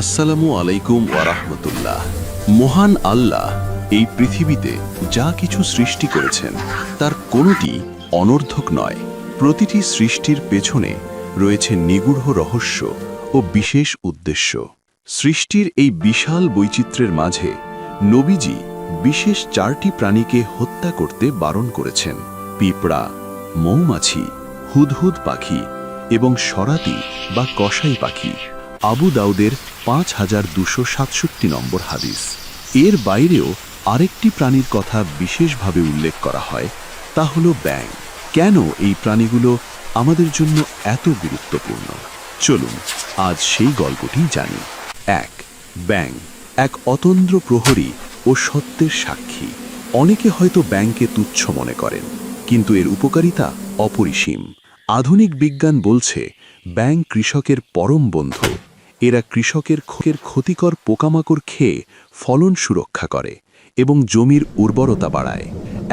আসসালামু আলাইকুম ওয়ারাহমাতুল্লাহ। মহান আল্লাহ এই পৃথিবীতে যা কিছু সৃষ্টি করেছেন তার কোনোটি অনর্থক নয়। প্রতিটি সৃষ্টির পেছনে রয়েছে নিগূঢ় রহস্য ও বিশেষ উদ্দেশ্য। সৃষ্টির এই বিশাল বৈচিত্র্যের মাঝে নবীজি বিশেষ 4টি প্রাণীকে হত্যা করতে বারণ করেছেন: পিঁপড়া, মৌমাছি, হুদহুদ পাখি এবং সরাতি বা কসাই পাখি। আবু দাউদের 5267 নম্বর হাদিস। এর বাইরেও আরেকটি প্রাণীর কথা বিশেষভাবে উল্লেখ করা হয়, তা হলো ব্যাঙ। কেন এই প্রাণীগুলো আমাদের জন্য এত গুরুত্বপূর্ণ? চলুন আজ সেই গল্পটি জানি। 1. ব্যাঙ এক অতন্দ্র প্রহরী ও সত্যের সাক্ষী। অনেকে হয়তো ব্যাঙকে তুচ্ছ মনে করেন, কিন্তু এর উপকারিতা অপরিসীম। আধুনিক বিজ্ঞান বলছে ব্যাঙ কৃষকের পরম বন্ধু। এরা কৃষকের ক্ষতিকর পোকামাকড় খেয়ে ফলন সুরক্ষা করে এবং জমির উর্বরতা বাড়ায়।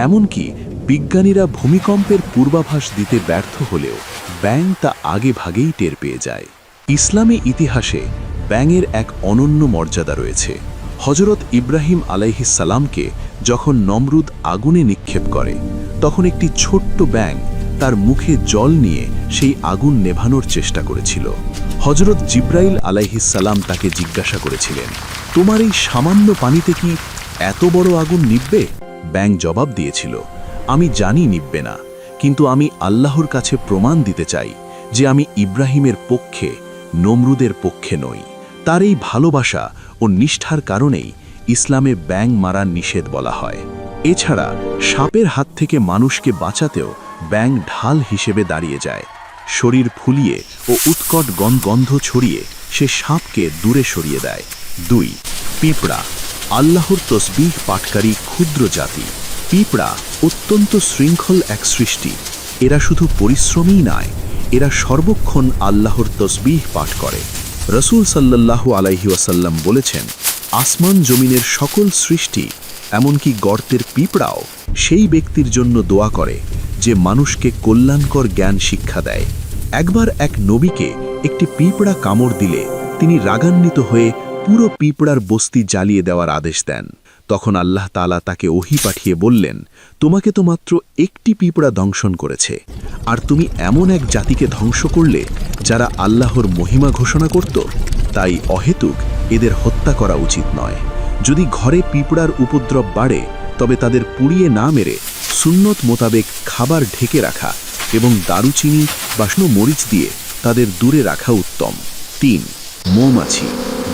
এমনকি বিজ্ঞানীরা ভূমিকম্পের পূর্বাভাস দিতে ব্যর্থ হলেও ব্যাঙ তা আগে ভাগেই টের পেয়ে যায়। ইসলামী ইতিহাসে ব্যাঙের এক অনন্য মর্যাদা রয়েছে। হযরত ইব্রাহিম আলাইহিস সালামকে যখন নমরুদ আগুনে নিক্ষেপ করে, তখন একটি ছোট্ট ব্যাঙ তার মুখে জল নিয়ে সেই আগুন নেভানোর চেষ্টা করেছিল। হযরত জিব্রাইল আলাইহিস সালাম তাকে জিজ্ঞাসা করেছিলেন, তোমার এই সামান্য পানিতে কি এত বড় আগুন নিভবে? ব্যাঙ জবাব দিয়েছিল, আমি জানি নিভবে না, কিন্তু আমি আল্লাহর কাছে প্রমাণ দিতে চাই যে আমি ইব্রাহিমের পক্ষে, নমরুদের পক্ষে নই। তার এই ভালোবাসা ও নিষ্ঠার কারণেই ইসলামে ব্যাঙ মারার নিষেধ বলা হয়। এছাড়া সাপের হাত থেকে মানুষকে বাঁচাতেও ব্যাঙ ঢাল হিসেবে দাঁড়িয়ে যায়। শরীর ফুলিয়ে ও উৎকট গন্ধ ছড়িয়ে সে সাপকে দূরে সরিয়ে দেয়। 2. পিঁপড়া আল্লাহর তসবিহ পাঠকারী ক্ষুদ্র জাতি। পিঁপড়া অত্যন্ত শৃঙ্খল এক সৃষ্টি। এরা শুধু পরিশ্রমই নয়, এরা সর্বক্ষণ আল্লাহর তসবিহ পাঠ করে। রাসূল সাল্লাল্লাহু আলাইহি ওয়াসাল্লাম বলেছেন, আসমান জমিনের সকল সৃষ্টি, এমনকি গর্তের পিঁপড়াও সেই ব্যক্তির জন্য দোয়া করে যে মানুষকে কল্যাণকর জ্ঞান শিক্ষা দেয়। একবার এক নবীকে একটি পিঁপড়া কামড় দিলে তিনি রাগান্বিত হয়ে পুরো পিঁপড়ার বস্তি জ্বালিয়ে দেওয়ার আদেশ দেন। তখন আল্লাহ তাআলা তাকে ওহী পাঠিয়ে বললেন, তোমাকে তো মাত্র একটি পিঁপড়া দংশন করেছে, আর তুমি এমন এক জাতিকে ধ্বংস করলে যারা আল্লাহর মহিমা ঘোষণা করত। তাই অহেতুক এদের হত্যা করা উচিত নয়। যদি ঘরে পিঁপড়ার উপদ্রব বাড়ে, তবে তাদের পুড়িয়ে না মেরে সুন্নত মোতাবেক খাবার ঢেকে রাখা এবং দারুচিনি বা মরিচ দিয়ে তাদের দূরে রাখা উত্তম। 3. মৌমাছি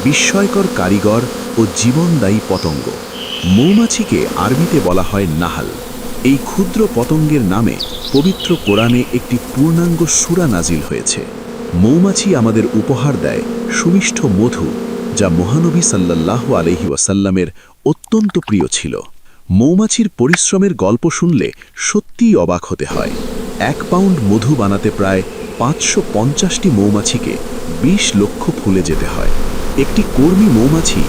বিস্ময়কর কারিগর ও জীবনদায়ী পতঙ্গ। মৌমাছিকে আরবিতে বলা হয় নাহাল। এই ক্ষুদ্র পতঙ্গের নামে পবিত্র কোরআনে একটি পূর্ণাঙ্গ সূরা নাজিল হয়েছে। মৌমাছি আমাদের উপহার দেয় সুমিষ্ঠ মধু, যা মহানবী সাল্লাল্লাহু আলাইহি ওয়াসাল্লামের অত্যন্ত প্রিয় ছিল। মৌমাছির পরিশ্রমের গল্প শুনলে সত্যিই অবাক হতে হয়। 1 পাউন্ড মধু বানাতে প্রায় 550টি মৌমাছিকে 20 লক্ষ ফুলে যেতে হয়। একটি কর্মী মৌমাছি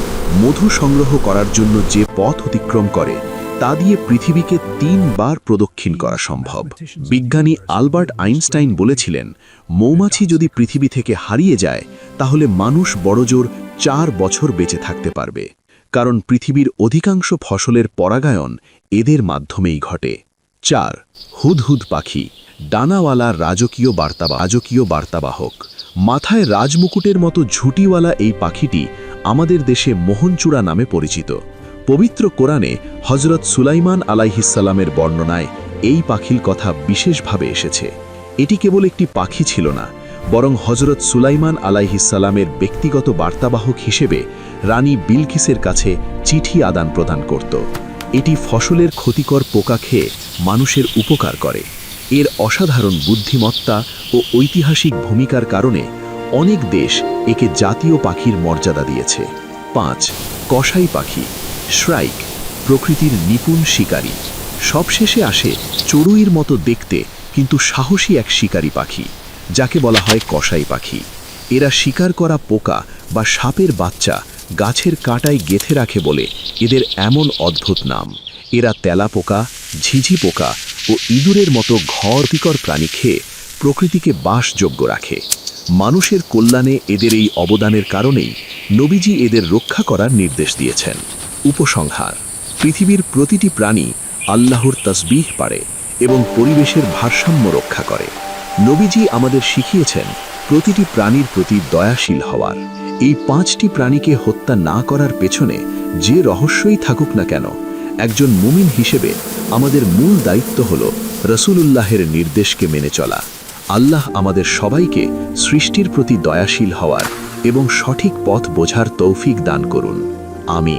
মধু সংগ্রহ করার জন্য যে পথ অতিক্রম করে, তা দিয়ে পৃথিবীকে 3 বার প্রদক্ষিণ করা সম্ভব। বিজ্ঞানী আলবার্ট আইনস্টাইন বলেছিলেন, মৌমাছি যদি পৃথিবী থেকে হারিয়ে যায়, তাহলে মানুষ বড়জোর 4 বছর বেঁচে থাকতে পারবে, কারণ পৃথিবীর অধিকাংশ ফসলের পরাগায়ন এদের মাধ্যমেই ঘটে। 4. হুদহুদ পাখি ডানাওয়ালা রাজকীয় বার্তাবাহক। মাথায় রাজমুকুটের মতো ঝুঁটিওয়ালা এই পাখিটি আমাদের দেশে মোহনচূড়া নামে পরিচিত। পবিত্র কোরআনে হযরত সুলাইমান আলাইহিস সালামের বর্ণনায় এই পাখির কথা বিশেষভাবে এসেছে। এটি কেবল একটি পাখি ছিল না, বরং হযরত সুলাইমান আলাইহিস সালামের ব্যক্তিগত বার্তাবাহক হিসেবে রানী বিলকিসের কাছে চিঠি আদান প্রদান করত। এটি ফসলের ক্ষতিকর পোকা খেয়ে মানুষের উপকার করে। এর অসাধারণ বুদ্ধিমত্তা ও ঐতিহাসিক ভূমিকার কারণে অনেক দেশ একে জাতীয় পাখির মর্যাদা দিয়েছে। 5. কসাই পাখি শ্রাইক প্রকৃতির নিপুণ শিকারী। সবশেষে আসে চড়ুইয়ের মতো দেখতে কিন্তু সাহসী এক শিকারী পাখি, যাকে বলা হয় কসাই পাখি। এরা শিকার করা পোকা বা সাপের বাচ্চা গাছের কাঁটায় গেঁথে রাখে বলে এদের এমন অদ্ভুত নাম। এরা তেলাপোকা, ঝিঝি পোকা ও ইঁদুরের মতো ক্ষতিকর প্রাণী খেয়ে প্রকৃতিকে বাসযোগ্য রাখে। মানুষের কল্যাণে এদের এই অবদানের কারণেই নবীজি এদের রক্ষা করার নির্দেশ দিয়েছেন। উপসংহার: পৃথিবীর প্রতিটি প্রাণী আল্লাহর তাসবিহ পারে এবং পরিবেশের ভারসাম্য রক্ষা করে। নবীজি আমাদের শিখিয়েছেন প্রতিটি প্রাণীর প্রতি দয়াশীল হওয়ার। এই 5টি প্রাণীকে হত্যা না করার পেছনে যে রহস্যই থাকুক না কেন, একজন মুমিন হিসেবে আমাদের মূল দায়িত্ব হল রাসূলুল্লাহের নির্দেশকে মেনে চলা। আল্লাহ আমাদের সবাইকে সৃষ্টির প্রতি দয়াশীল হওয়ার এবং সঠিক পথ বোঝার তৌফিক দান করুন। আমিন।